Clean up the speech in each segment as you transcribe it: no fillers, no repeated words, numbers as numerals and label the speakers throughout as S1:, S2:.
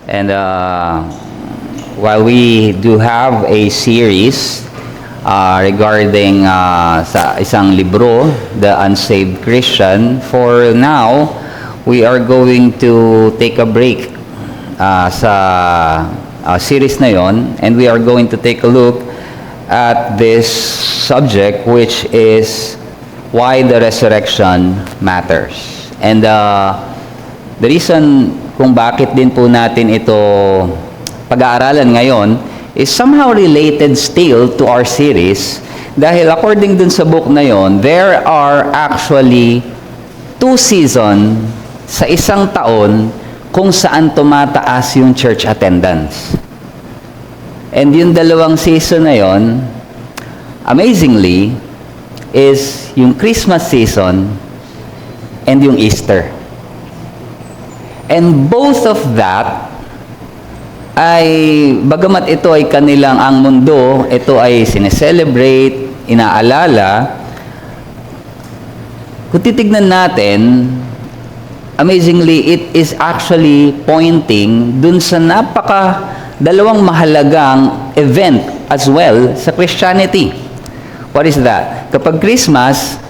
S1: And while we do have a series regarding sa isang libro, The Unsaved Christian, for now, we are going to take a break sa series na yon, and we are going to take a look at this subject, which is why the resurrection matters. And the reason kung bakit din po natin ito pag-aaralan ngayon is somehow related still to our series, dahil according dun sa book na yon, there are actually 2 seasons sa isang taon kung saan tumataas yung church attendance. And yung 2 season na yon, amazingly, is yung Christmas season and yung Easter. And both of that ay, bagamat ito ay kanilang ang mundo, ito ay sineselebrate, inaalala, kung titignan natin, amazingly, it is actually pointing dun sa dalawang mahalagang event as well sa Christianity. What is that? Kapag Christmas,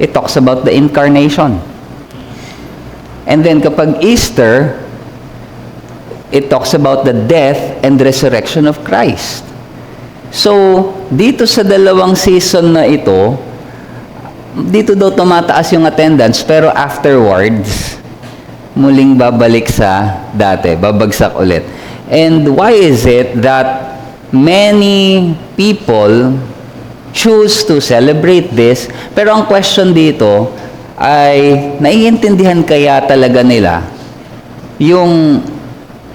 S1: it talks about the incarnation. And then kapag Easter, it talks about the death and resurrection of Christ. So, dito sa 2 season na ito, dito daw tumataas yung attendance, pero afterwards, muling babalik sa dati, babagsak ulit. And why is it that many people choose to celebrate this? Pero ang question dito ay, naiintindihan kaya talaga nila yung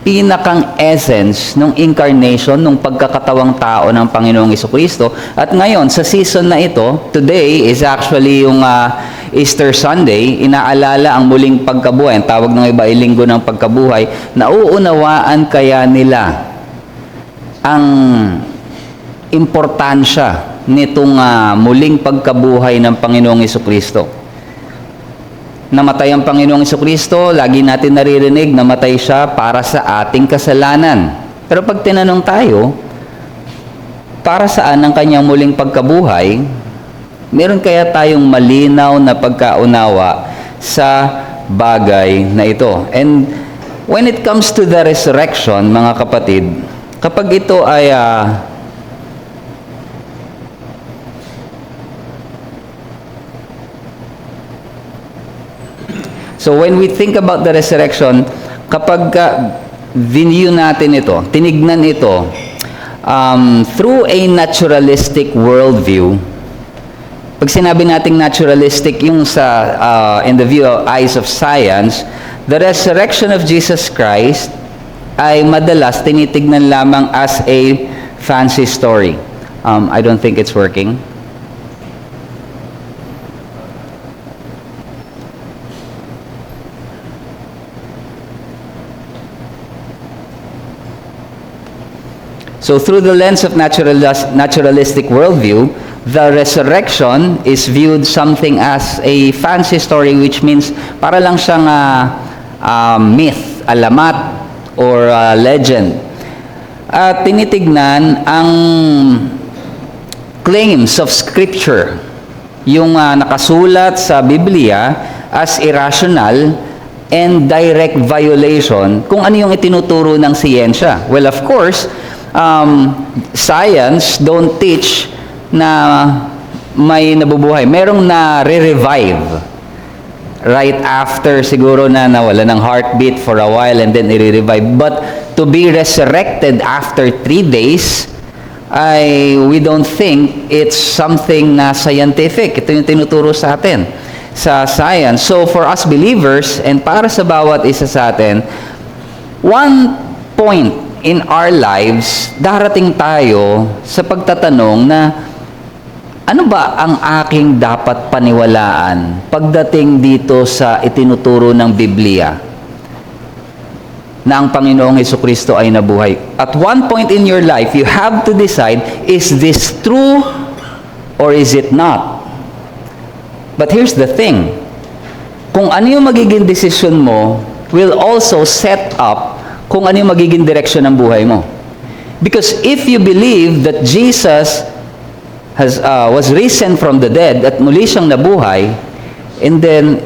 S1: pinakang essence ng incarnation, ng pagkakatawang tao ng Panginoong Jesucristo? At ngayon, sa season na ito, today is actually yung Easter Sunday, inaalala ang muling pagkabuhay. Ang tawag ng iba ay linggo ng pagkabuhay. Nauunawaan kaya nila ang importansya nitong muling pagkabuhay ng Panginoong Jesucristo? Namatay ang Panginoong Jesucristo, lagi natin naririnig, namatay siya para sa ating kasalanan. Pero pag tinanong tayo, para saan ang kanyang muling pagkabuhay, meron kaya tayong malinaw na pagkaunawa sa bagay na ito. And when it comes to the resurrection, mga kapatid, kapag ito ay so when we think about the resurrection, kapag view natin ito, tinignan ito, through a naturalistic worldview, pag sinabi nating naturalistic, yung in the view of eyes of science, the resurrection of Jesus Christ ay madalas tinitignan lamang as a fancy story. I don't think it's working. So through the lens of naturalistic worldview, the resurrection is viewed something as a fancy story, which means para lang siyang myth, alamat, or legend. At tinitignan ang claims of Scripture, yung nakasulat sa Biblia, as irrational and direct violation kung ano yung itinuturo ng siyensya. Well, of course, science don't teach na may nabubuhay. Merong na-revive right after siguro na nawala ng heartbeat for a while and then i-revive. But to be resurrected after 3 days, we don't think it's something na scientific. Ito yung tinuturo sa atin sa science. So for us believers, and para sa bawat isa sa atin, one point in our lives, darating tayo sa pagtatanong na ano ba ang aking dapat paniwalaan pagdating dito sa itinuturo ng Biblia na ang Panginoong Jesucristo ay nabuhay. At one point in your life, you have to decide, is this true or is it not? But here's the thing. Kung ano yung magiging desisyon mo will also set up kung ano yung magiging direksyon ng buhay mo. Because if you believe that Jesus was risen from the dead at muli siyang nabuhay, and then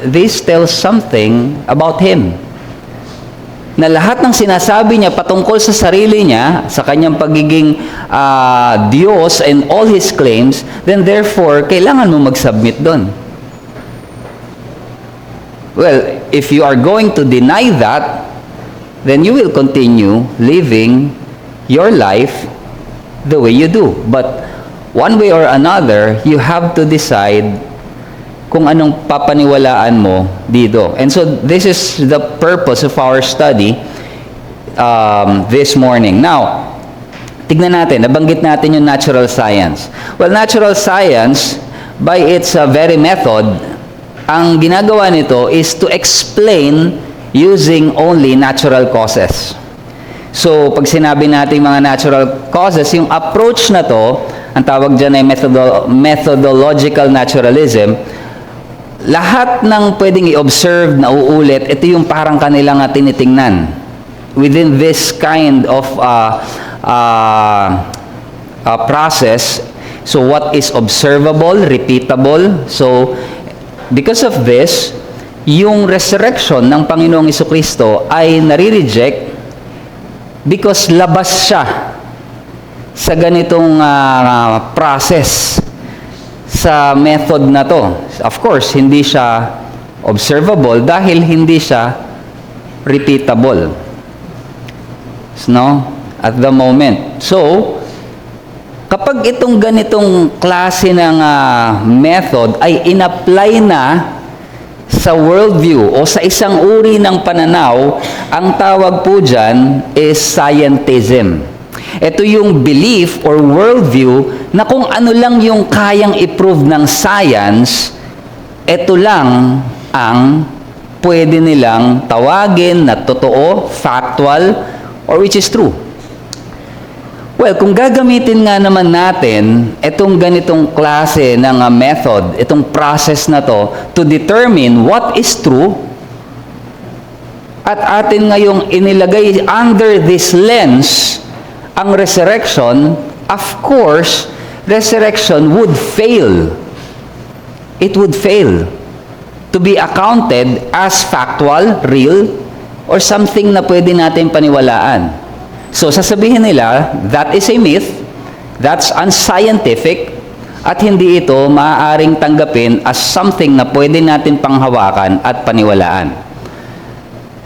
S1: this tells something about Him. Na lahat ng sinasabi niya patungkol sa sarili niya, sa kanyang pagiging Diyos and all His claims, then therefore, kailangan mo mag-submit doon. Well, if you are going to deny that, then you will continue living your life the way you do. But one way or another, you have to decide kung anong papaniwalaan mo dito. And so, this is the purpose of our study this morning. Now, tignan natin, nabanggit natin yung natural science. Well, natural science, by its very method, ang ginagawa nito is to explain using only natural causes. So, pag sinabi natin mga natural causes, yung approach na to, ang tawag dyan ay methodological naturalism, lahat ng pwedeng i-observe na uulit, ito yung parang kanilang tinitingnan. Within this kind of process, so what is observable, repeatable, so because of this, yung resurrection ng Panginoong Jesucristo ay nare-reject because labas siya sa ganitong process, sa method na to. Of course, hindi siya observable dahil hindi siya repeatable. No? At the moment. So, kapag itong ganitong klase ng method ay in-apply na sa worldview o sa isang uri ng pananaw, ang tawag po dyan is scientism. Ito yung belief or worldview na kung ano lang yung kayang i-prove ng science, ito lang ang pwede nilang tawagin na totoo, factual, or which is true. Well, kung gagamitin nga naman natin itong ganitong klase ng method, itong process na to determine what is true, at atin ngayong inilagay under this lens ang resurrection, of course, resurrection would fail. It would fail to be accounted as factual, real, or something na pwede natin paniwalaan. So, sasabihin nila, that is a myth, that's unscientific, at hindi ito maaaring tanggapin as something na pwede natin panghawakan at paniwalaan.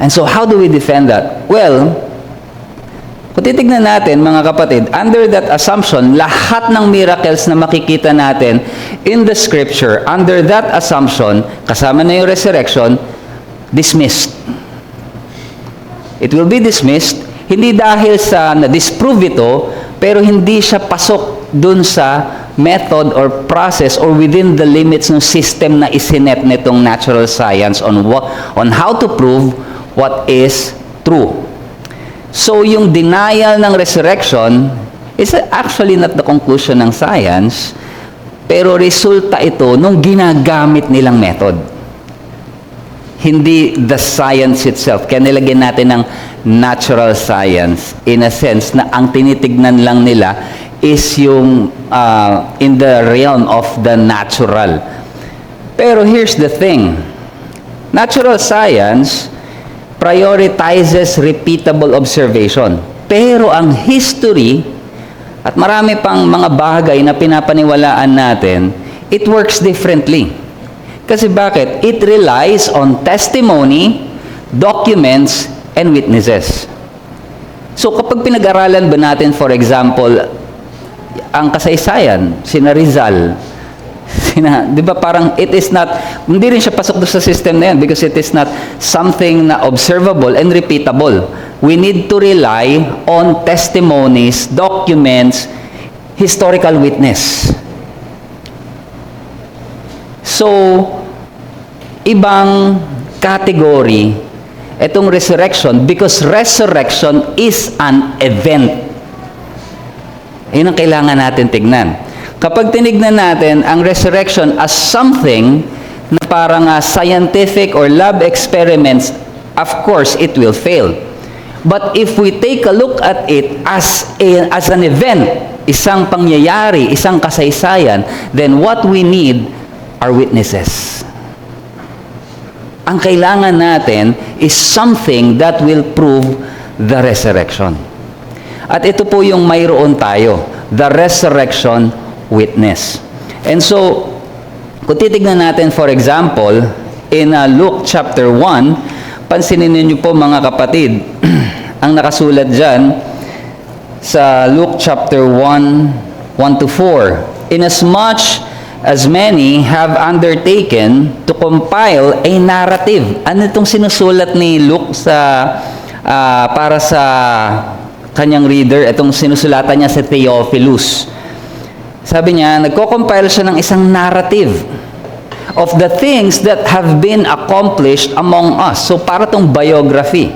S1: And so, how do we defend that? Well, kung titignan natin, mga kapatid, under that assumption, lahat ng miracles na makikita natin in the Scripture, under that assumption, kasama na yung resurrection, dismissed. It will be dismissed, hindi dahil sa na-disprove ito, pero hindi siya pasok dun sa method or process or within the limits ng system na isinet nitong natural science on how to prove what is true. So, yung denial ng resurrection is actually not the conclusion ng science, pero resulta ito nung ginagamit nilang method. Hindi the science itself. Kaya nilagyan natin ng natural science in a sense na ang tinitignan lang nila is yung in the realm of the natural. Pero here's the thing. Natural science prioritizes repeatable observation. Pero ang history at marami pang mga bagay na pinapaniwalaan natin, it works differently. Kasi bakit? It relies on testimony, documents, and witnesses. So kapag pinag-aralan ba natin, for example, ang kasaysayan, sina Rizal, di ba parang it is not, hindi rin siya pasok doon sa system na yan because it is not something na observable and repeatable. We need to rely on testimonies, documents, historical witness. So, ibang category itong resurrection because resurrection is an event. Yun ang kailangan natin tignan. Kapag tinignan natin ang resurrection as something na parang scientific or lab experiments, of course, it will fail. But if we take a look at it as an event, isang pangyayari, isang kasaysayan, then what we need are witnesses. Ang kailangan natin is something that will prove the resurrection. At ito po yung mayroon tayo, the resurrection witness. And so, kung titignan natin, for example, in Luke chapter 1, pansinin niyo po mga kapatid, ang nakasulat dyan sa Luke chapter 1, 1-4, Inasmuch as many have undertaken to compile a narrative. Ano itong sinusulat ni Luke para sa kanyang reader? Itong sinusulatan niya sa Theophilus. Sabi niya, nagko-compile siya ng isang narrative of the things that have been accomplished among us. So para itong biography.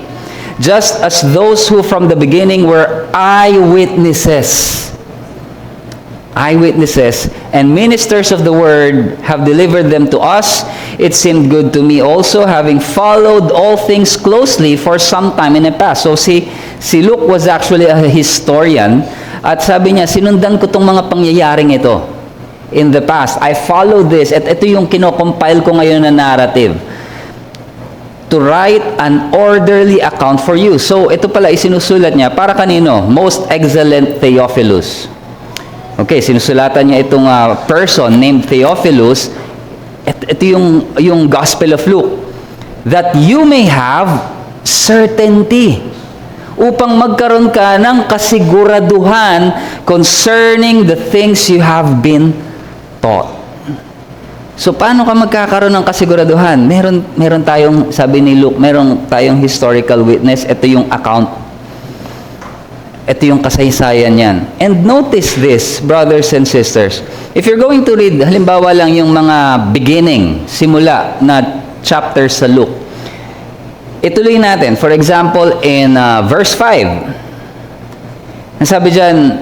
S1: Just as those who from the beginning were eyewitnesses and ministers of the word have delivered them to us. It seemed good to me also, having followed all things closely for some time in the past. So si Luke was actually a historian, at sabi niya, sinundan ko tong mga pangyayaring ito in the past. I followed this, at ito yung kinocompile ko ngayon na narrative to write an orderly account for you. So ito pala isinusulat niya para kanino? Most excellent Theophilus. Okay, sinusulatan niya itong person named Theophilus. Ito yung Gospel of Luke. That you may have certainty. Upang magkaroon ka ng kasiguraduhan concerning the things you have been taught. So, paano ka magkakaroon ng kasiguraduhan? Meron tayong, sabi ni Luke, meron tayong historical witness. Ito yung account. Ito yung kasaysayan yan. And notice this, brothers and sisters. If you're going to read, halimbawa lang yung mga beginning, simula na chapters sa Luke. Ituloy natin. For example, in verse 5. Ang sabi dyan,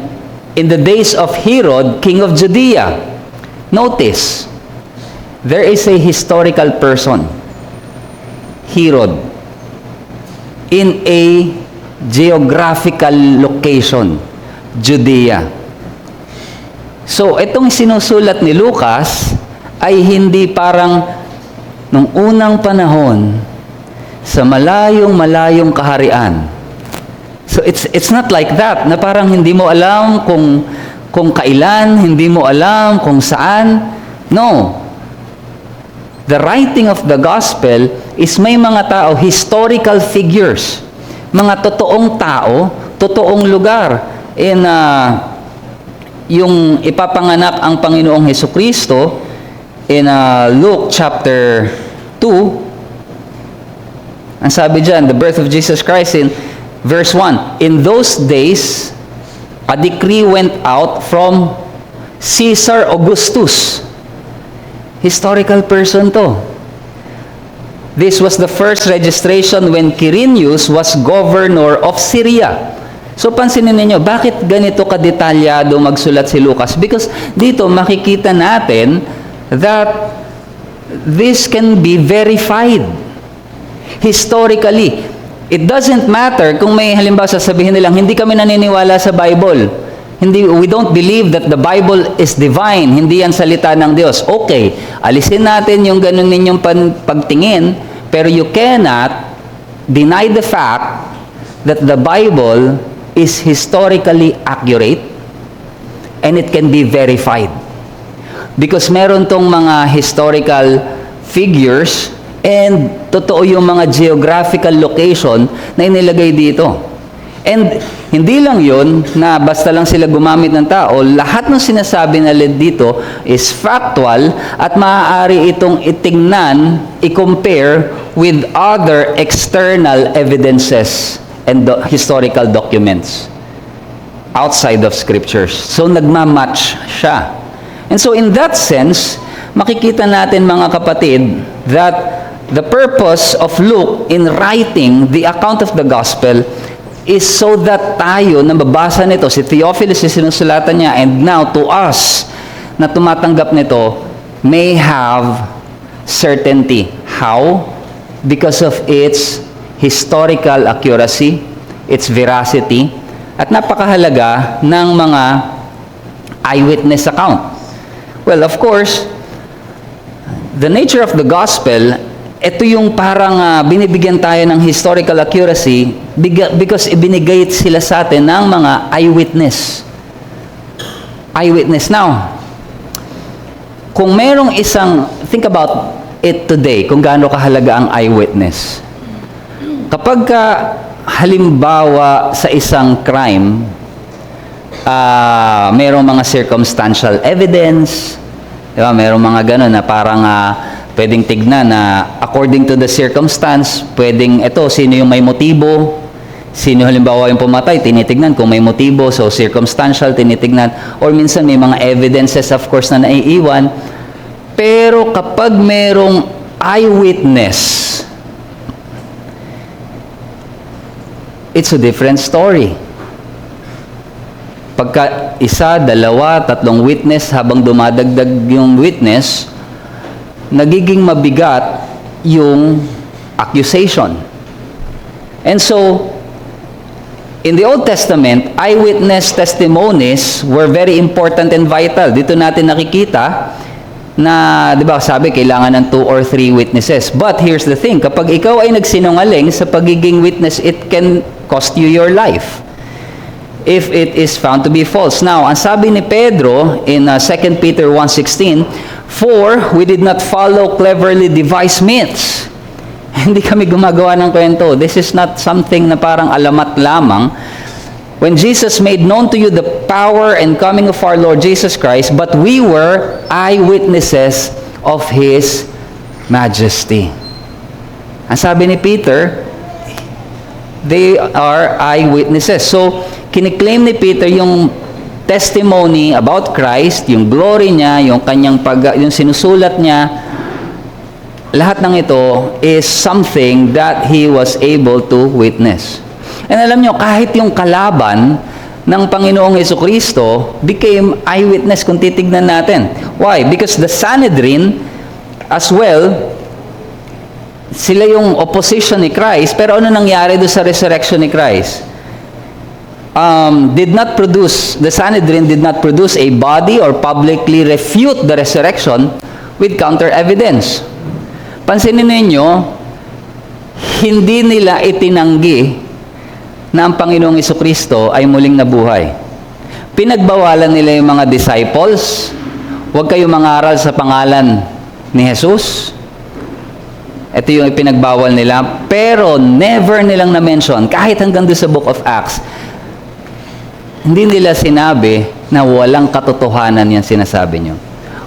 S1: in the days of Herod, king of Judea. Notice, there is a historical person, Herod, in a geographical location, Judea. So, itong sinusulat ni Lucas ay hindi parang nung unang panahon sa malayong kaharian. So, it's not like that, na parang hindi mo alam kung kailan, hindi mo alam kung saan. No. The writing of the gospel is may mga tao, historical figures, mga totoong tao, totoong lugar. In yung ipapanganak ang Panginoong Hesukristo in Luke chapter 2, ang sabi dyan, the birth of Jesus Christ in verse 1, in those days, a decree went out from Caesar Augustus. Historical person to. This was the first registration when Quirinius was governor of Syria. So pansinin ninyo, bakit ganito kadetalyado magsulat si Lucas? Because dito makikita natin that this can be verified. Historically, it doesn't matter kung may halimbawa sasabihin nilang, hindi kami naniniwala sa Bible. We don't believe that the Bible is divine. Hindi yan salita ng Diyos. Okay, alisin natin yung ganun ninyong pagtingin. Pero you cannot deny the fact that the Bible is historically accurate and it can be verified. Because meron tong mga historical figures and totoo yung mga geographical location na inilagay dito. And hindi lang yun na basta lang sila gumamit ng tao, lahat ng sinasabi nila dito is factual at maaari itong itingnan, i-compare with other external evidences and historical documents outside of scriptures. So nagmamatch siya. And so in that sense, makikita natin mga kapatid that the purpose of Luke in writing the account of the gospel is so that tayo na mabasa nito, si Theophilus yung sinusulatan niya, and now to us na tumatanggap nito, may have certainty. How? Because of its historical accuracy, its veracity, at napakahalaga ng mga eyewitness account. Well, of course, the nature of the gospel, ito yung parang binibigyan tayo ng historical accuracy because ibinigay sila sa atin ng mga eyewitness. Eyewitness. Now, kung merong think about it today, kung gaano kahalaga ang eyewitness. Kapag halimbawa sa isang crime, merong mga circumstantial evidence, diba? Merong mga gano'n na parang pwedeng tignan na according to the circumstance, pwedeng sino yung may motibo, sino halimbawa yung pumatay, tinitignan kung may motibo, so circumstantial, tinitignan, or minsan may mga evidences of course na naiiwan. Pero kapag merong eyewitness, it's a different story. Pagka isa, dalawa, tatlong witness, habang dumadagdag yung witness, nagiging mabigat yung accusation. And so, in the Old Testament, eyewitness testimonies were very important and vital. Dito natin nakikita na, di ba, sabi, kailangan ng 2 or 3 witnesses. But here's the thing, kapag ikaw ay nagsinungaling sa pagiging witness, it can cost you your life if it is found to be false. Now, ang sabi ni Pedro in 2 Peter 1:16, "For we did not follow cleverly devised myths." Hindi kami gumagawa ng kwento. This is not something na parang alamat lamang. When Jesus made known to you the power and coming of our Lord Jesus Christ, but we were eyewitnesses of His majesty. Ang sabi ni Peter, they are eyewitnesses. So, kiniklaim ni Peter yung testimony about Christ, yung glory niya, yung kanyang yung sinusulat niya, lahat ng ito is something that he was able to witness. And alam nyo, kahit yung kalaban ng Panginoong Jesucristo became eyewitness kung titignan natin. Why? Because the Sanhedrin as well, sila yung opposition ni Christ, pero ano nangyari doon sa resurrection ni Christ? The Sanhedrin did not produce a body or publicly refute the resurrection with counter evidence. Pansinin ninyo, hindi nila itinanggi na ang Panginoong Jesucristo ay muling nabuhay. Pinagbawalan nila yung mga disciples, huwag kayong mangaral sa pangalan ni Jesus. Ito yung ipinagbawal nila, pero never nilang na-mention, kahit hanggang doon sa Book of Acts, hindi nila sinabi na walang katotohanan yan sinasabi nyo.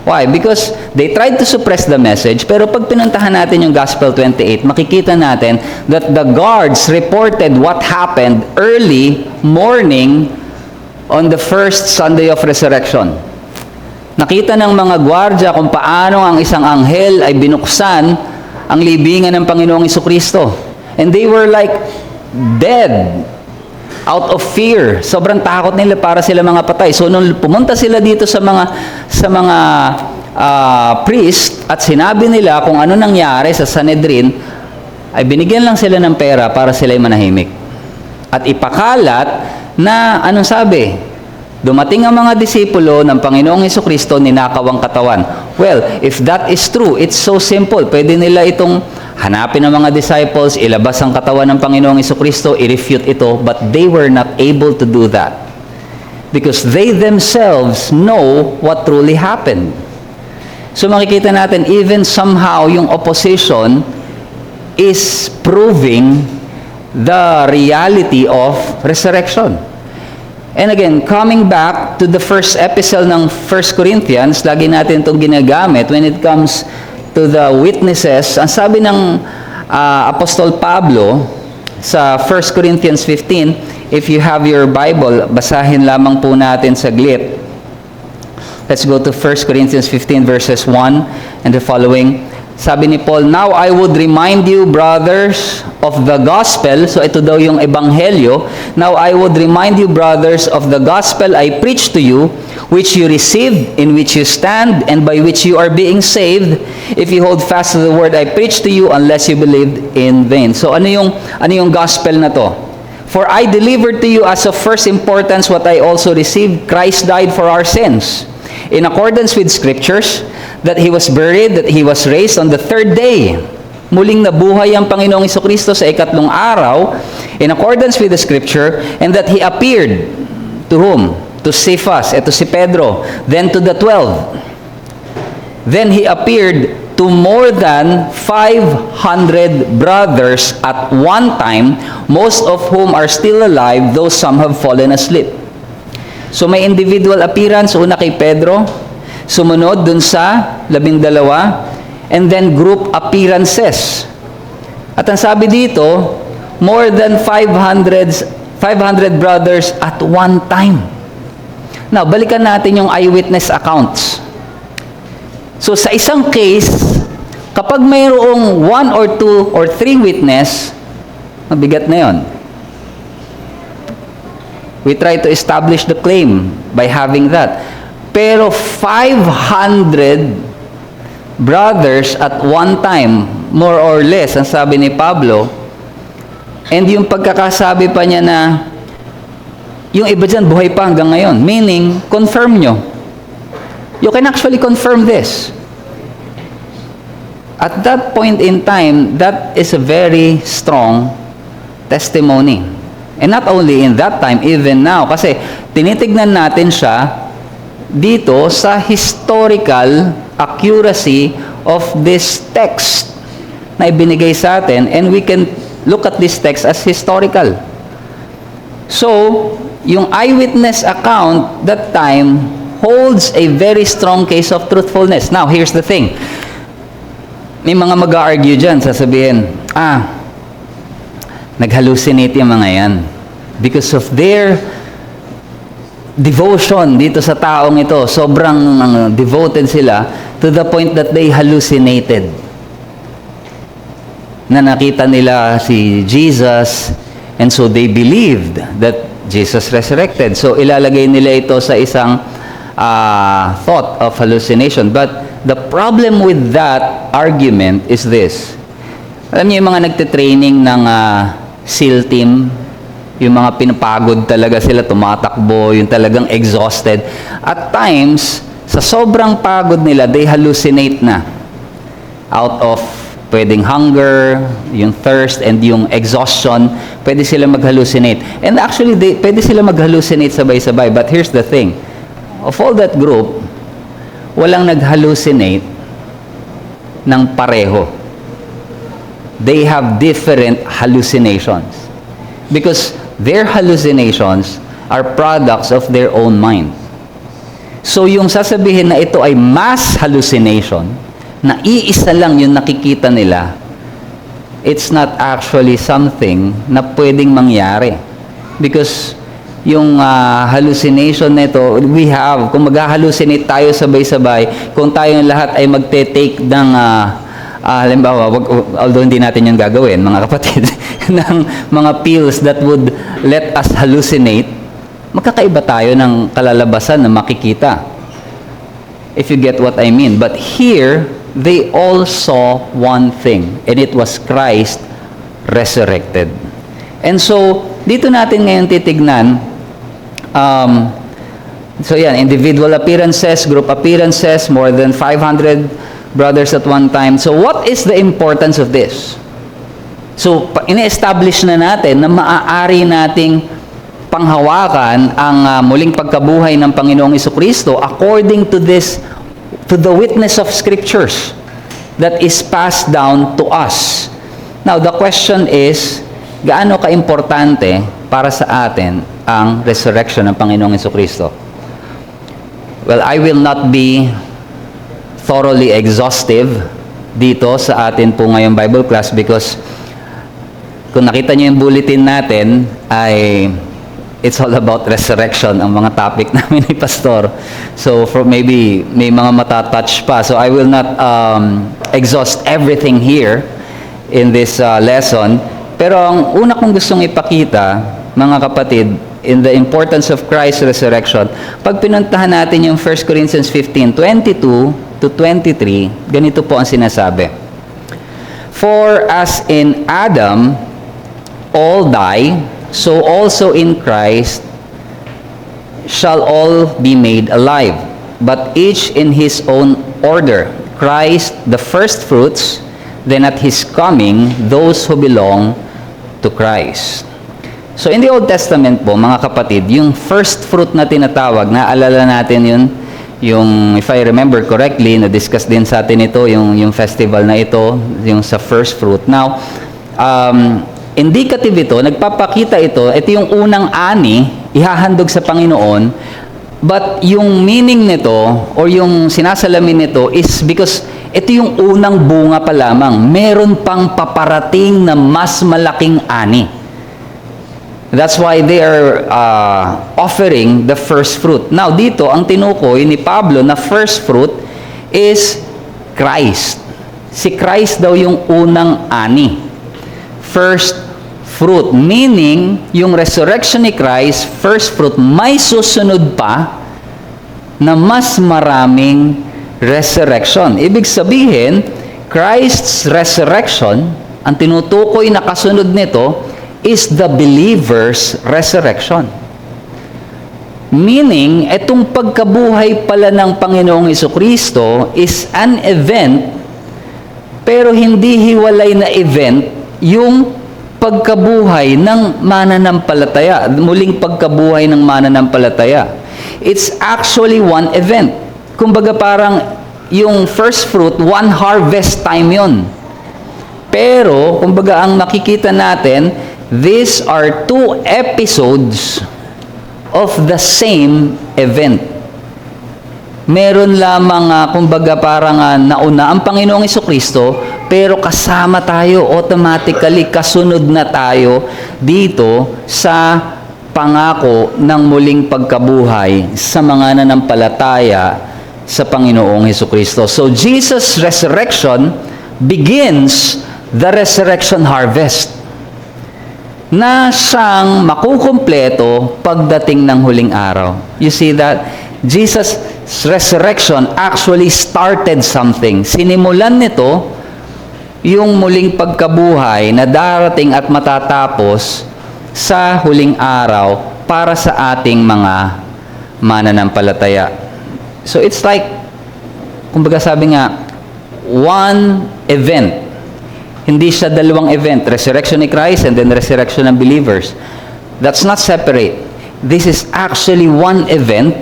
S1: Why? Because they tried to suppress the message, pero pag pinuntahan natin yung Gospel 28, makikita natin that the guards reported what happened early morning on the first Sunday of Resurrection. Nakita ng mga gwardya kung paano ang isang anghel ay binuksan ang libingan ng Panginoong Jesucristo. And they were like dead out of fear. Sobrang takot nila, para sila mga patay. So nung pumunta sila dito sa mga priest at sinabi nila kung ano nangyari sa Sanhedrin, ay binigyan lang sila ng pera para sila ay manahimik. At ipakalat na anong sabi? Dumating ang mga disipulo ng Panginoong Jesucristo, ninakaw ang katawan. Well, if that is true, it's so simple. Pwede nila itong hanapin ng mga disciples, ilabas ang katawan ng Panginoong Jesucristo, i-refute ito, but they were not able to do that. Because they themselves know what truly happened. So makikita natin, even somehow yung opposition is proving the reality of resurrection. And again, coming back to the first epistle ng 1 Corinthians, lagi natin itong ginagamit when it comes to the witnesses. Ang sabi ng Apostol Pablo sa 1 Corinthians 15, if you have your Bible, basahin lamang po natin saglit. Let's go to 1 Corinthians 15 verses 1 and the following. Sabi ni Paul, "Now I would remind you, brothers, of the gospel." So ito daw yung ebanghelyo. "Now I would remind you, brothers, of the gospel I preached to you, which you received, in which you stand, and by which you are being saved, if you hold fast to the word I preached to you, unless you believed in vain." So ano yung gospel na to? For I delivered to you as of first importance what I also received. Christ died for our sins, in accordance with Scriptures, that He was buried, that He was raised on the third day. Muling nabuhay ang Panginoong Jesucristo sa ikatlong araw, in accordance with the Scripture, and that He appeared to whom? To Cephas, to si Pedro, then to the 12. Then He appeared to more than 500 brothers at one time, most of whom are still alive, though some have fallen asleep. So may individual appearance, una kay Pedro, sumunod dun sa 12, and then group appearances. At ang sabi dito, more than 500 brothers at one time. Now, balikan natin yung eyewitness accounts. So sa isang case, kapag mayroong 1 or 2 or 3 witness, mabigat na yon. We try to establish the claim by having that. Pero 500 brothers at one time, more or less, ang sabi ni Pablo, and yung pagkakasabi pa niya na yung iba dyan buhay pa hanggang ngayon, meaning, confirm nyo. You can actually confirm this. At that point in time, that is a very strong testimony. And not only in that time, even now. Kasi tinitignan natin siya dito sa historical accuracy of this text na ibinigay sa atin. And we can look at this text as historical. So, yung eyewitness account that time holds a very strong case of truthfulness. Now, here's the thing. May mga mag-argue dyan, sasabihin, nag-hallucinate yung mga yan. Because of their devotion dito sa taong ito, sobrang devoted sila to the point that they hallucinated. Na nakita nila si Jesus, and so they believed that Jesus resurrected. So, ilalagay nila ito sa isang thought of hallucination. But the problem with that argument is this. Alam niyo yung mga nagte-training ng SEAL team, yung mga pinapagod talaga sila, tumatakbo, yung talagang exhausted. At times, sa sobrang pagod nila, they hallucinate na. Out of pwedeng hunger, yung thirst, and yung exhaustion, pwede sila mag-hallucinate. And actually, pwede sila mag-hallucinate sabay-sabay. But here's the thing. Of all that group, walang nag-hallucinate ng pareho. They have different hallucinations. Because their hallucinations are products of their own mind. So yung sasabihin na ito ay mass hallucination, na iisa lang yung nakikita nila, it's not actually something na pwedeng mangyari. Because yung hallucination nito, we have, kung mag-hallucinate tayo sabay-sabay, kung tayong lahat ay magte-take ng, halimbawa, although hindi natin yung gagawin, mga kapatid, ng mga pills that would let us hallucinate, magkakaiba tayo ng kalalabasan na makikita. If you get what I mean. But here, they all saw one thing, and it was Christ resurrected. And so, dito natin ngayon titignan, so yan, individual appearances, group appearances, more than 500 brothers at one time. So what is the importance of this? So, ini-establish na natin na maaari nating panghawakan ang muling pagkabuhay ng Panginoong Jesucristo according to this, to the witness of Scriptures that is passed down to us. Now, the question is, gaano ka-importante para sa atin ang resurrection ng Panginoong Jesucristo? Well, I will not be thoroughly exhaustive dito sa atin po ngayong Bible class because kung nakita niyo yung bulletin natin ay it's all about resurrection ang mga topic namin ni Pastor. So for maybe may mga matatouch pa. So I will not exhaust everything here in this lesson. Pero ang una kong gustong ipakita, mga kapatid, in the importance of Christ's resurrection, pag pinuntahan natin yung 1 Corinthians 15:22 to 23, ganito po ang sinasabi. For as in Adam, all die, so also in Christ shall all be made alive, but each in his own order. Christ the first fruits, then at his coming, those who belong to Christ. So in the Old Testament po, mga kapatid, yung first fruit na tinatawag, naalala natin yun, yung, if I remember correctly, na-discuss din sa atin ito, yung festival na ito, yung sa first fruit. Now, indicative ito, nagpapakita ito yung unang ani, ihahandog sa Panginoon, but yung meaning nito, or yung sinasalamin nito, is because ito yung unang bunga pa lamang. Meron pang paparating na mas malaking ani. That's why they are offering the first fruit. Now, dito, ang tinukoy ni Pablo na first fruit is Christ. Si Christ daw yung unang ani. First fruit. Meaning, yung resurrection ni Christ, first fruit, may susunod pa na mas maraming resurrection. Ibig sabihin, Christ's resurrection, ang tinutukoy na kasunod nito, is the believer's resurrection. Meaning, itong pagkabuhay pala ng Panginoong Jesucristo is an event, pero hindi hiwalay na event yung pagkabuhay ng mananampalataya, muling pagkabuhay ng mananampalataya. It's actually one event. Kumbaga parang yung first fruit, one harvest time yun. Pero, kumbaga ang makikita natin, these are two episodes of the same event. Meron lamang, kumbaga parang nauna ang Panginoong Jesucristo, pero kasama tayo, automatically, kasunod na tayo dito sa pangako ng muling pagkabuhay sa mga nanampalataya sa Panginoong Jesucristo. So, Jesus' resurrection begins the resurrection harvest na siyang makukumpleto pagdating ng huling araw. You see that? Jesus' resurrection actually started something. Sinimulan nito yung muling pagkabuhay na darating at matatapos sa huling araw para sa ating mga mananampalataya. So it's like, kumbaga sabi nga, one event. Hindi siya dalawang event, resurrection ni Christ and then resurrection ng believers. That's not separate. This is actually one event,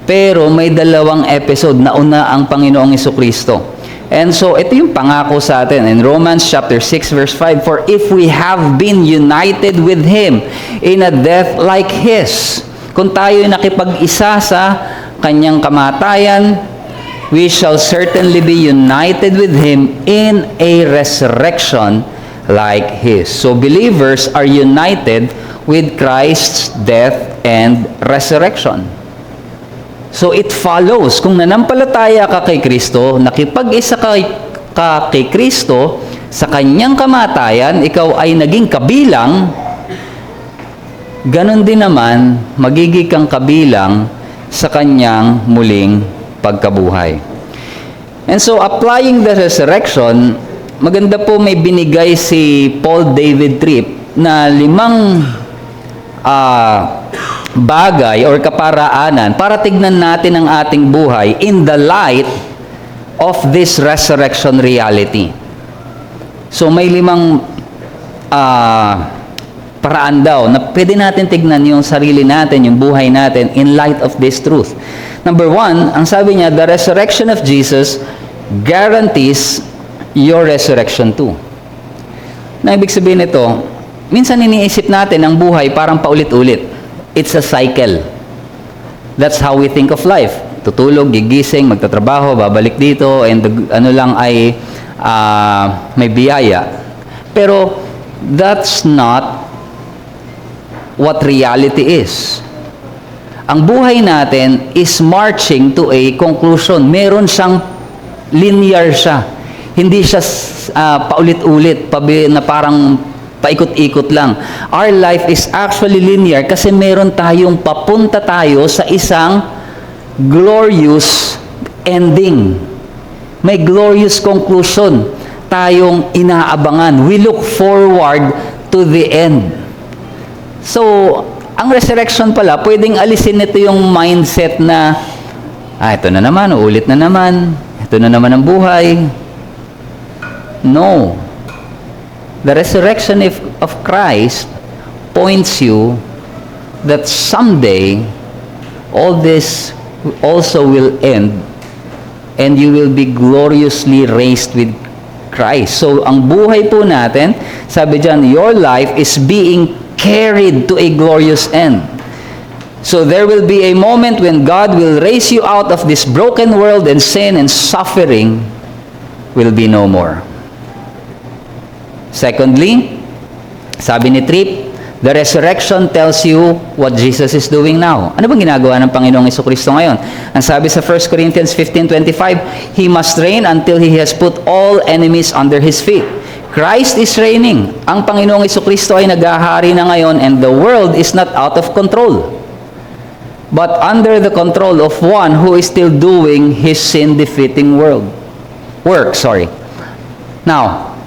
S1: pero may dalawang episode na una ang Panginoong Jesucristo. And so, ito yung pangako sa atin in Romans chapter 6 verse 5, for if we have been united with Him in a death like His, kung tayo nakipag-isa sa Kanyang kamatayan, we shall certainly be united with Him in a resurrection like His. So believers are united with Christ's death and resurrection. So it follows, kung nanampalataya ka kay Kristo, nakipag-isa ka kay Kristo, sa Kanyang kamatayan, ikaw ay naging kabilang, ganon din naman, magiging kang kabilang sa Kanyang muling pagkabuhay. And so, applying the resurrection, maganda po may binigay si Paul David Tripp na 5 bagay or kaparaanan para tignan natin ang ating buhay in the light of this resurrection reality. So, may 5 paraan daw na pwede natin tignan yung sarili natin, yung buhay natin in light of this truth. Number 1, ang sabi niya, the resurrection of Jesus guarantees your resurrection too. Na ibig sabihin nito, minsan iniisip natin ang buhay parang paulit-ulit. It's a cycle. That's how we think of life. Tutulog, gigising, magtatrabaho, babalik dito, and ano lang ay may biyaya. Pero that's not what reality is. Ang buhay natin is marching to a conclusion. Meron siyang linear siya. Hindi siya paulit-ulit, na parang paikot-ikot lang. Our life is actually linear kasi meron tayong papunta tayo sa isang glorious ending. May glorious conclusion tayong inaabangan. We look forward to the end. So, ang resurrection pala, pwedeng alisin nito yung mindset na, ito na naman, ulit na naman, ito na naman ang buhay. No. The resurrection of Christ points you that someday, all this also will end and you will be gloriously raised with Christ. So, ang buhay po natin, sabi dyan, your life is being carried to a glorious end. So, there will be a moment when God will raise you out of this broken world, and sin and suffering will be no more. Secondly, sabi ni Tripp, the resurrection tells you what Jesus is doing now. Ano bang ginagawa ng Panginoong Jesucristo ngayon? Ang sabi sa 1 Corinthians 15:25, He must reign until He has put all enemies under His feet. Christ is reigning. Ang Panginoong Jesucristo ay naghahari na ngayon, and the world is not out of control, but under the control of one who is still doing His sin-defeating work. Now,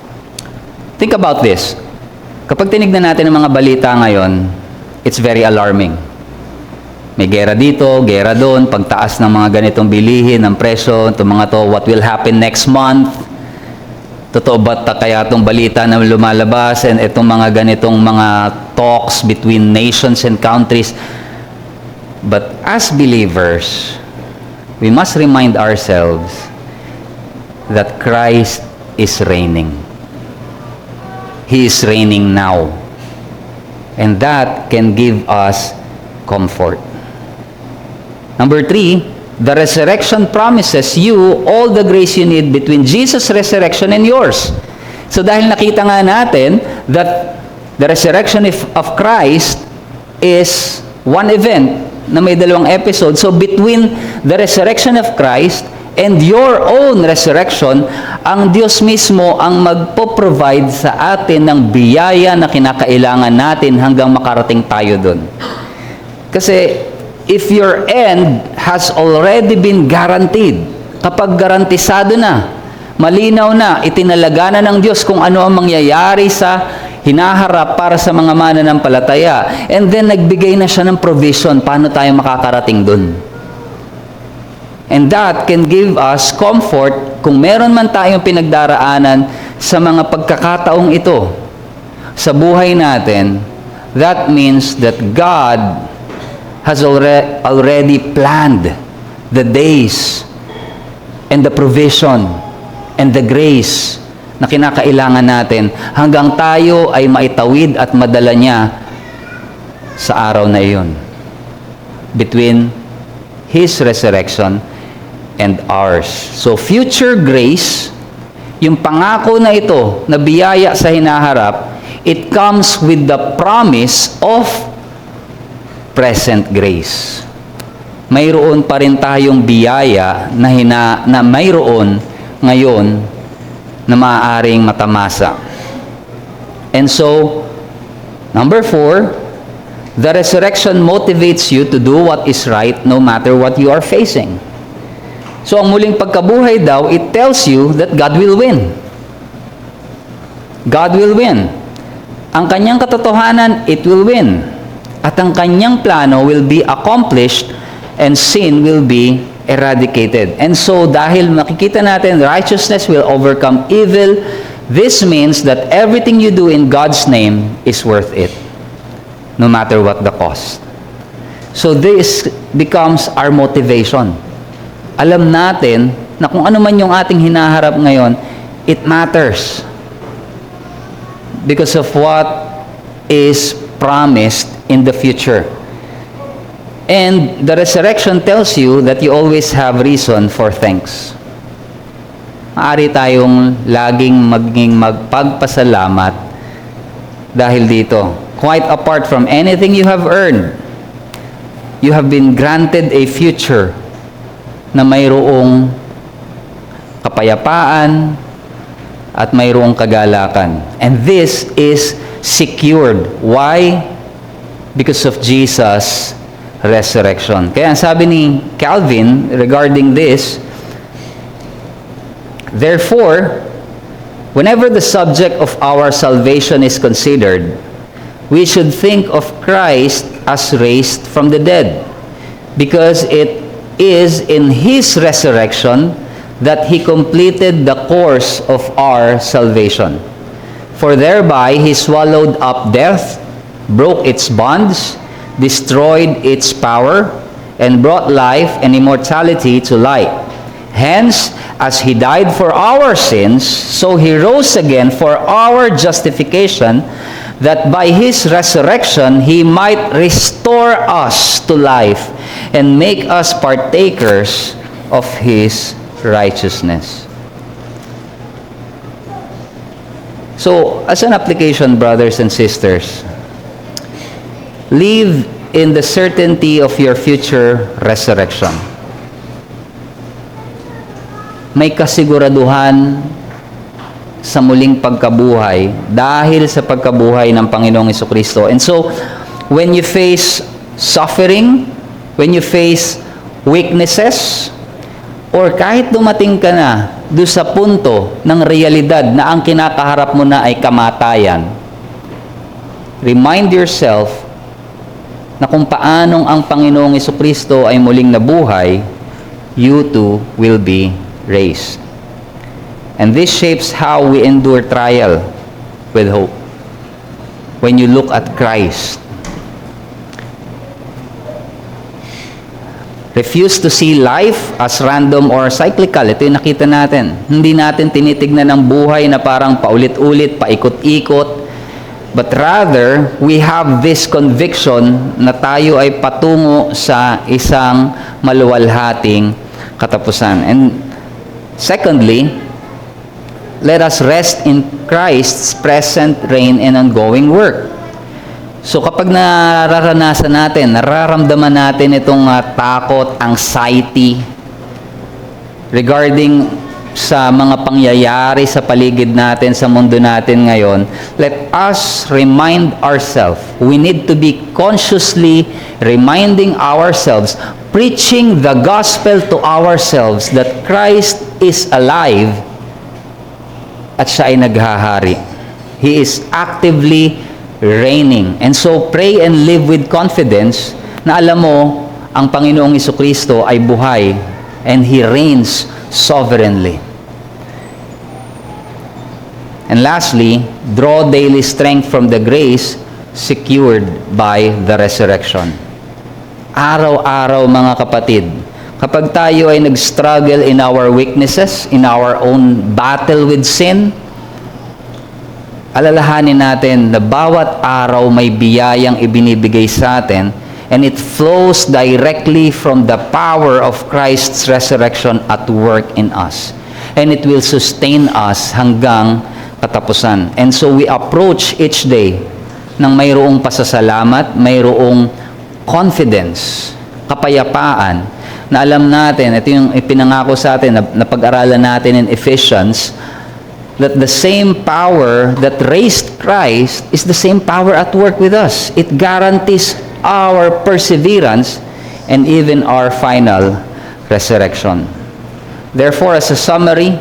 S1: think about this. Kapag tinignan natin ang mga balita ngayon, it's very alarming. May gera dito, gera doon, pagtaas ng mga ganitong bilihin, ng presyo, itong mga to, what will happen next month? Totoo ba kaya itong balita na lumalabas, and itong mga ganitong mga talks between nations and countries? But as believers, we must remind ourselves that Christ is reigning. He is reigning now. And that can give us comfort. Number 3, the resurrection promises you all the grace you need between Jesus' resurrection and yours. So dahil nakita nga natin that the resurrection of Christ is one event na may dalawang episode. So between the resurrection of Christ and your own resurrection, ang Diyos mismo ang magpo-provide sa atin ng biyaya na kinakailangan natin hanggang makarating tayo dun. Kasi if your end has already been guaranteed, kapag garantisado na, malinaw na, itinalaga na ng Diyos kung ano ang mangyayari sa hinaharap para sa mga mananampalataya, and then nagbigay na siya ng provision paano tayo makakarating dun. And that can give us comfort kung meron man tayong pinagdaraanan sa mga pagkakataong ito sa buhay natin. That means that God has already planned the days and the provision and the grace na kinakailangan natin hanggang tayo ay maitawid at madala niya sa araw na iyon. Between His resurrection and ours. So future grace, yung pangako na ito, na biyaya sa hinaharap, it comes with the promise of present grace. Mayroon pa rin tayong biyaya na mayroon ngayon na maaaring matamasa. And so, number 4, the resurrection motivates you to do what is right no matter what you are facing. So, ang muling pagkabuhay daw, it tells you that God will win. God will win. Ang kanyang katotohanan, it will win. At ang kanyang plano will be accomplished and sin will be eradicated. And so, dahil makikita natin, righteousness will overcome evil, this means that everything you do in God's name is worth it, no matter what the cost. So, this becomes our motivation. Alam natin na kung ano man yung ating hinaharap ngayon, it matters because of what is promised in the future. And the resurrection tells you that you always have reason for thanks. Maaari tayong laging magpagpasalamat dahil dito. Quite apart from anything you have earned, you have been granted a future na mayroong kapayapaan at mayroong kagalakan. And this is secured. Why? Because of Jesus' resurrection. Kaya sabi ni Calvin regarding this, therefore, whenever the subject of our salvation is considered, we should think of Christ as raised from the dead, because it is in His resurrection that He completed the course of our salvation. For thereby He swallowed up death, broke its bonds, destroyed its power, and brought life and immortality to light. Hence, as He died for our sins, so He rose again for our justification, that by His resurrection He might restore us to life and make us partakers of His righteousness. So, as an application, brothers and sisters, live in the certainty of your future resurrection. May kasiguraduhan sa muling pagkabuhay dahil sa pagkabuhay ng Panginoong Jesucristo. And so, when you face suffering, when you face weaknesses, or kahit dumating ka na doon sa punto ng realidad na ang kinakaharap mo na ay kamatayan, remind yourself na kung paanong ang Panginoong Jesucristo ay muling nabuhay, you too will be raised. And this shapes how we endure trial with hope. When you look at Christ, refuse to see life as random or cyclical. Ito yung nakita natin. Hindi natin tinitignan ang buhay na parang paulit-ulit, paikot-ikot. But rather, we have this conviction na tayo ay patungo sa isang maluwalhating katapusan. And secondly, let us rest in Christ's present reign and ongoing work. So kapag nararanasan natin, nararamdaman natin itong takot, anxiety regarding sa mga pangyayari sa paligid natin, sa mundo natin ngayon, let us remind ourselves. We need to be consciously reminding ourselves, preaching the gospel to ourselves that Christ is alive at siya ay naghahari. He is actively reigning. And so, pray and live with confidence na alam mo, ang Panginoong Jesucristo ay buhay and He reigns sovereignly. And lastly, draw daily strength from the grace secured by the resurrection. Araw-araw, mga kapatid, kapag tayo ay nag-struggle in our weaknesses, in our own battle with sin, alalahanin natin na bawat araw may biyayang ibinibigay sa atin, and it flows directly from the power of Christ's resurrection at work in us. And it will sustain us hanggang katapusan. And so we approach each day ng mayroong pasasalamat, mayroong confidence, kapayapaan, na alam natin, ito yung ipinangako sa atin na pag-aralan natin in Ephesians, that the same power that raised Christ is the same power at work with us. It guarantees our perseverance and even our final resurrection. Therefore, as a summary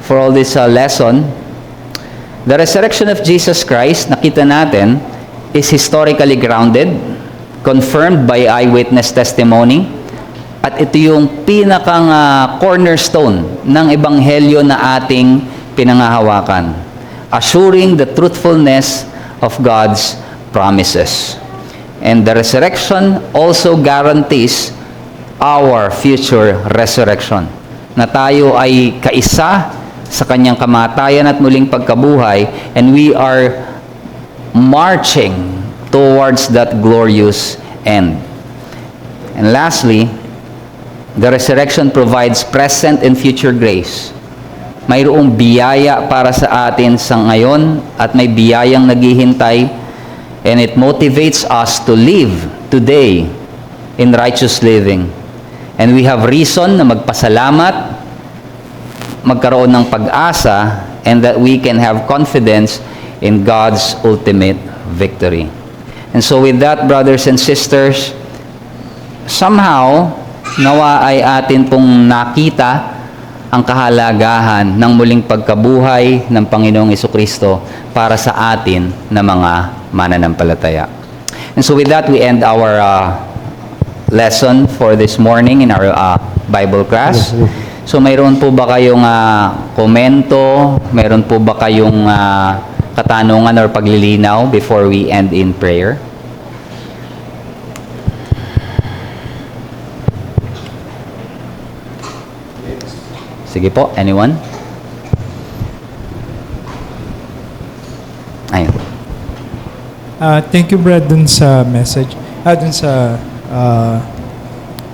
S1: for all this lesson, the resurrection of Jesus Christ, nakita natin, is historically grounded, confirmed by eyewitness testimony, at ito yung pinakang cornerstone ng ebanghelyo na ating pinangahawakan, assuring the truthfulness of God's promises. And the resurrection also guarantees our future resurrection, na tayo ay kaisa sa kanyang kamatayan at muling pagkabuhay, and we are marching towards that glorious end. And lastly, the resurrection provides present and future grace. Mayroong biyaya para sa atin sa ngayon at may biyayang naghihintay, and it motivates us to live today in righteous living. And we have reason na magpasalamat, magkaroon ng pag-asa, and that we can have confidence in God's ultimate victory. And so with that, brothers and sisters, somehow, nawa ay atin pong nakita ang kahalagahan ng muling pagkabuhay ng Panginoong Jesucristo para sa atin na mga mananampalataya. And so with that, we end our lesson for this morning in our Bible class. So mayroon po ba kayong komento? Mayroon po ba kayong katanungan or paglilinaw before we end in prayer? Sige po, anyone? Ayun.
S2: Thank you, Brad, dun sa message. Dun sa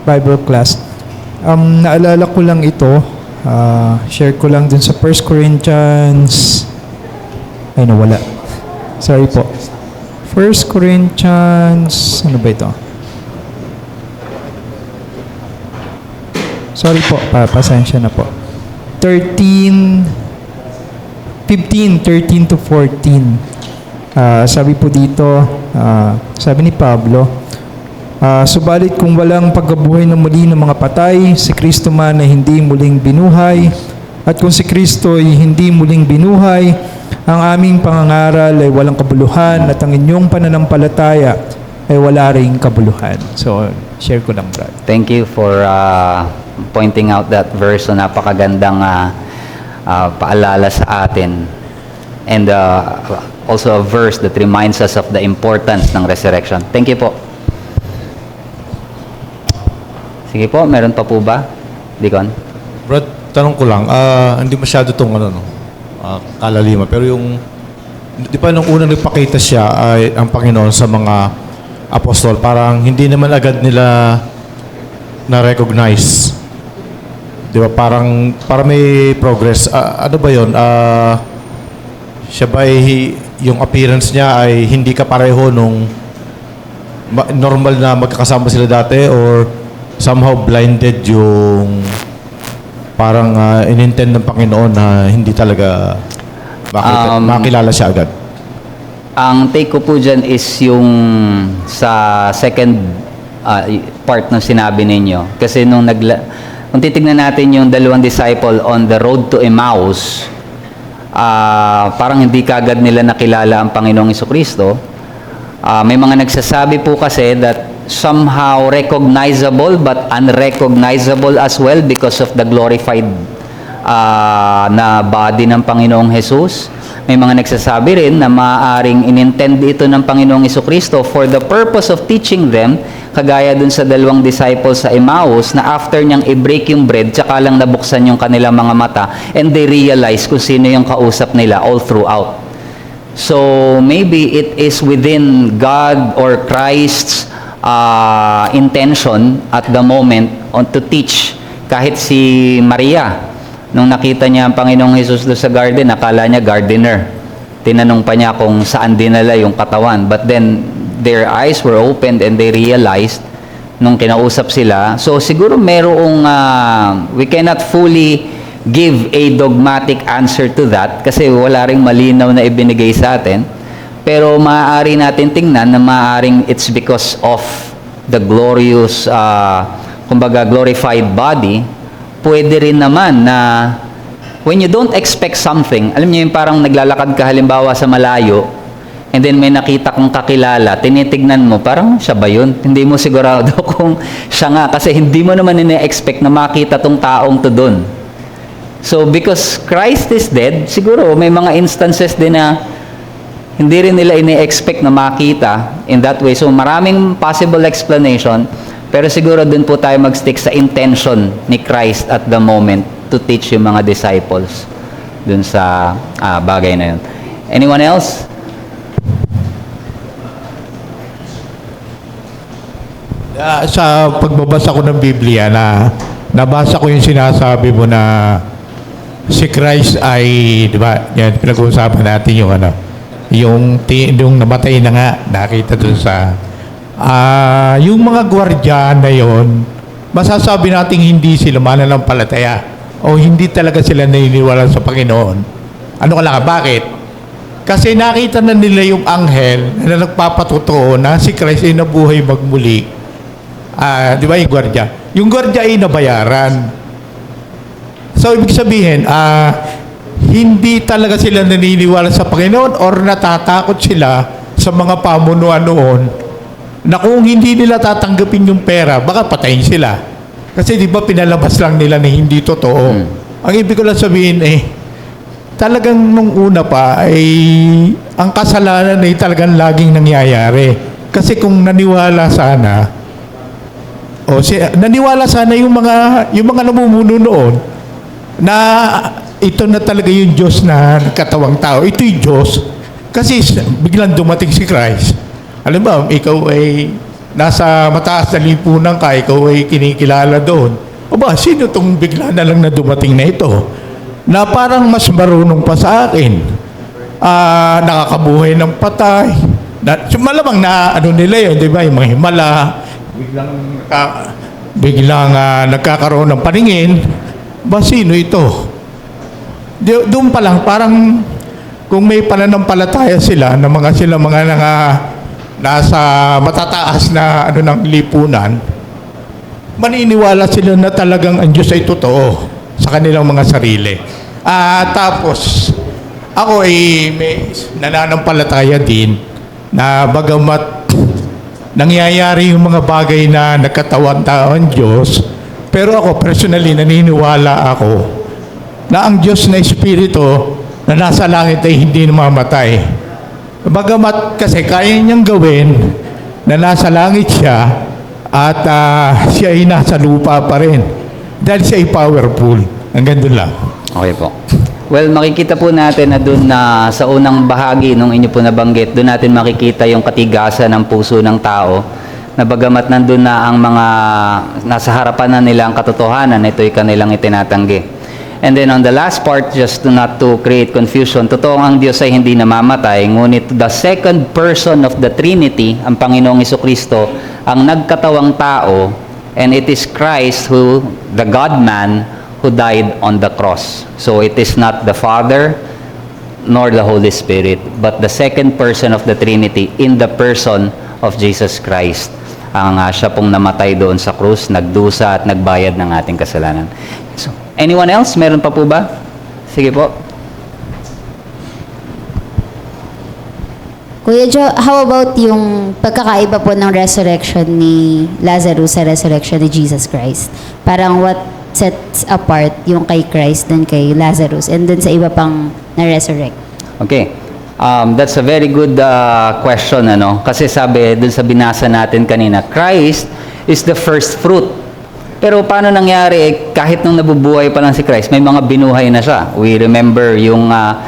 S2: Bible class. Naalala ko lang ito. Share ko lang dun sa 1 Corinthians. Ay, nawala. Sorry po. 1 Corinthians. Ano ba ito? Sorry po. Pasensya na po. 13 to 14. Sabi po dito, sabi ni Pablo, subalit kung walang pagkabuhay na muli ng mga patay, si Kristo man ay hindi muling binuhay, at kung si Kristo ay hindi muling binuhay, ang aming pangangaral ay walang kabuluhan, at ang inyong pananampalataya ay wala ring kabuluhan. So, share ko lang, Brad.
S1: Thank you for pointing out that verse. So, napakagandang paalala sa atin. And also a verse that reminds us of the importance ng resurrection. Thank you po. Sige po, meron pa po ba? Deacon?
S3: Brad, tanong ko lang, hindi masyado itong kalalima, pero yung, di ba nung unang nagpakita siya ay ang Panginoon sa mga apostol, parang hindi naman agad nila na-recognize. Di ba, parang may progress. Ano ba yun? Siya ba yung appearance niya ay hindi kapareho nung normal na magkakasama sila dati, or somehow blinded yung parang inintend ng Panginoon na hindi talaga makilala siya agad?
S1: Ang take ko po dyan is yung sa second part ng sinabi ninyo. Kasi kung titignan natin yung dalawang disciple on the road to Emmaus, parang hindi kagad nila nakilala ang Panginoong Jesucristo. May mga nagsasabi po kasi that somehow recognizable but unrecognizable as well because of the glorified na body ng Panginoong Jesus. May mga nagsasabi rin na maaaring inintend ito ng Panginoong Jesucristo for the purpose of teaching them, kagaya dun sa dalawang disciples sa Emmaus na after niyang i-break yung bread, tsaka lang nabuksan yung kanilang mga mata and they realize kung sino yung kausap nila all throughout. So maybe it is within God or Christ's intention at the moment to teach. Kahit si Maria, nung nakita niya ang Panginoong Jesus doon sa garden, akala niya gardener. Tinanong pa niya kung saan dinala yung katawan. But then, their eyes were opened and they realized nung kinausap sila. So, siguro merong, we cannot fully give a dogmatic answer to that kasi wala ring malinaw na ibinigay sa atin. Pero maaari natin tingnan na maaaring it's because of the glorious, kumbaga glorified body. Pwede rin naman na when you don't expect something, alam niyo yung parang naglalakad ka halimbawa sa malayo, and then may nakita kang kakilala, tinitignan mo, parang siya ba yun? Hindi mo sigurado kung siya nga, kasi hindi mo naman ina-expect na makita tong taong to dun. So, because Christ is dead, siguro may mga instances din na hindi rin nila ine-expect na makita in that way. So, maraming possible explanation, pero siguro dun po tayo mag-stick sa intention ni Christ at the moment to teach yung mga disciples dun sa bagay na yun. Anyone else?
S3: Sa pagbabasa ko ng Biblia, nabasa ko yung sinasabi mo na si Christ ay, di ba, yan, pinag-uusapan natin yung yung namatay na nga, nakita dun sa, yung mga gwardiya na yon, masasabi natin hindi sila mananampalataya o hindi talaga sila naniniwala sa Panginoon. Ano ka lang, bakit? Kasi nakita na nila yung anghel na nagpapatotoo na si Christ ay nabuhay magmuli. Di ba yung gwardiya? Yung gwardiya ay nabayaran. So, ibig sabihin, hindi talaga sila naniniwala sa Panginoon or natatakot sila sa mga pamunuan noon na kung hindi nila tatanggapin yung pera, baka patayin sila. Kasi di ba pinalabas lang nila na hindi totoo. Ang ibig ko lang sabihin talagang nung una pa ay ang kasalanan ay talagang laging nangyayari. Kasi kung naniwala sana yung mga namumuno noon na ito na talaga yung Diyos na katawang tao. Ito yung Diyos. Kasi biglang dumating si Christ. Alam ba, ikaw ay nasa mataas na lipunan ka, ikaw ay kinikilala doon. Aba, sino tong bigla na lang na dumating na ito? Na parang mas marunong pa sa akin. Nakakabuhay ng patay. Malamang na ano nila yun, di ba? Yung mga himala, biglang nagkakaroon ng paningin. Ba, sino ito? Doon pa lang, parang kung may pananampalataya sila na mga nasa matataas na ng lipunan, maniniwala sila na talagang ang Diyos ay totoo sa kanilang mga sarili. Tapos, ako ay may nananampalataya din na bagamat nangyayari yung mga bagay na nagkatawan-tao ang Diyos, pero ako personally naniniwala ako na ang Diyos na Espiritu na nasa langit ay hindi namamatay. Bagamat kasi kaya niyang gawin na nasa langit siya at siya ay nasa lupa pa rin dahil siya ay powerful. Hanggang doon lang.
S1: Okay po. Well, makikita po natin na doon na sa unang bahagi nung inyo po nabanggit, doon natin makikita yung katigasan ng puso ng tao na bagamat nandun na ang mga nasa harapan na nila ang katotohanan, ito'y kanilang itinatanggi. And then on the last part, just not to create confusion, totoong ang Diyos ay hindi namamatay, ngunit the second person of the Trinity, ang Panginoong Jesucristo, ang nagkatawang tao, and it is Christ who, the God-man, who died on the cross. So it is not the Father nor the Holy Spirit, but the second person of the Trinity in the person of Jesus Christ. Ang siya pong namatay doon sa krus, nagdusa at nagbayad ng ating kasalanan. So, anyone else? Meron pa po ba? Sige po.
S4: Kuya Joe, how about yung pagkakaiba po ng resurrection ni Lazarus sa resurrection ni Jesus Christ? Parang what sets apart yung kay Christ dun kay Lazarus and dun sa iba pang na-resurrect?
S1: Okay. That's a very good question, ano? Kasi sabi dun sa binasa natin kanina, Christ is the first fruit. Pero paano nangyari, kahit nung nabubuhay pa lang si Christ, may mga binuhay na siya. We remember yung mga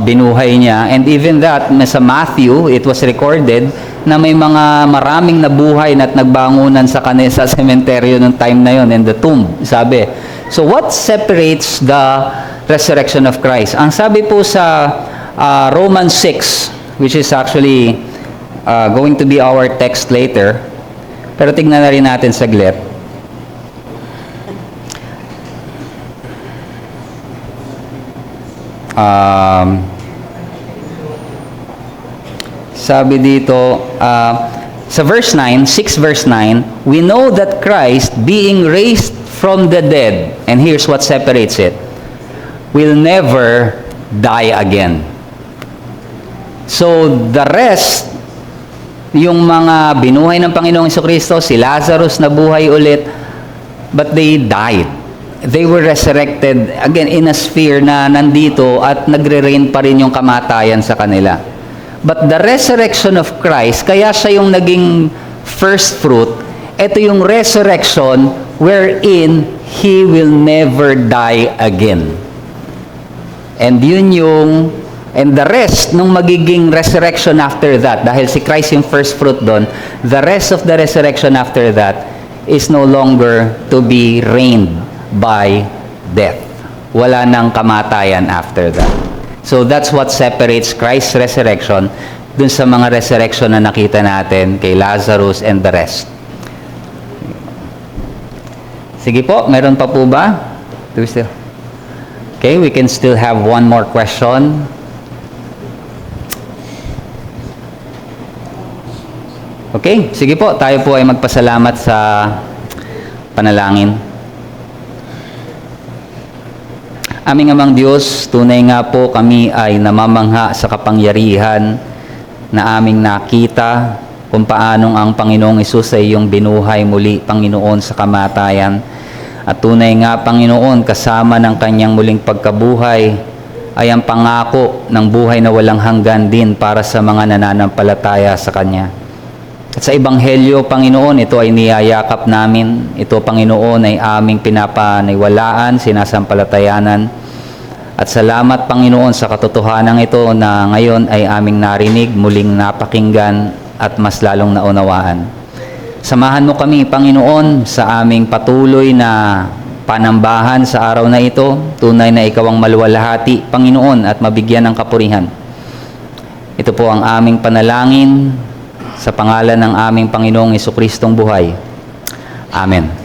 S1: binuhay niya. And even that, sa Matthew, it was recorded na may mga maraming nabuhay na at nagbangunan sa kanila sa sementeryo ng time na yon, in the tomb, sabi. So what separates the resurrection of Christ? Ang sabi po sa Romans 6, which is actually going to be our text later, pero tignan na rin natin saglit. Sabi dito, sa verse 9, 6 verse 9, we know that Christ, being raised from the dead, and here's what separates it, will never die again. So, the rest, yung mga binuhay ng Panginoong Jesucristo, si Lazarus na buhay ulit, but they died. They were resurrected, again, in a sphere na nandito at nagre-reign pa rin yung kamatayan sa kanila. But the resurrection of Christ, kaya siya yung naging first fruit, ito yung resurrection wherein He will never die again. And yun yung and the rest nung magiging resurrection after that, dahil si Christ yung first fruit doon, the rest of the resurrection after that is no longer to be reigned by death. Wala nang kamatayan after that. So that's what separates Christ's resurrection dun sa mga resurrection na nakita natin kay Lazarus and the rest. Sige po, meron pa po ba? Do we still? Okay, we can still have one more question. Okay, sige po, tayo po ay magpasalamat sa panalangin. Aming Amang Diyos, tunay nga po kami ay namamangha sa kapangyarihan na aming nakita kung paanong ang Panginoong Hesus ay iyong binuhay muli, Panginoon, sa kamatayan. At tunay nga, Panginoon, kasama ng kanyang muling pagkabuhay ay ang pangako ng buhay na walang hanggan din para sa mga nananampalataya sa Kanya. At sa Ebanghelyo, Panginoon, ito ay niyayakap namin. Ito, Panginoon, ay aming pinapaniwalaan, sinasampalatayanan. At salamat, Panginoon, sa katotohanan ito na ngayon ay aming narinig, muling napakinggan at mas lalong naunawaan. Samahan mo kami, Panginoon, sa aming patuloy na panambahan sa araw na ito. Tunay na ikaw ang maluwalhati, Panginoon, at mabigyan ng kapurihan. Ito po ang aming panalangin sa pangalan ng aming Panginoong Hesukristong buhay. Amen.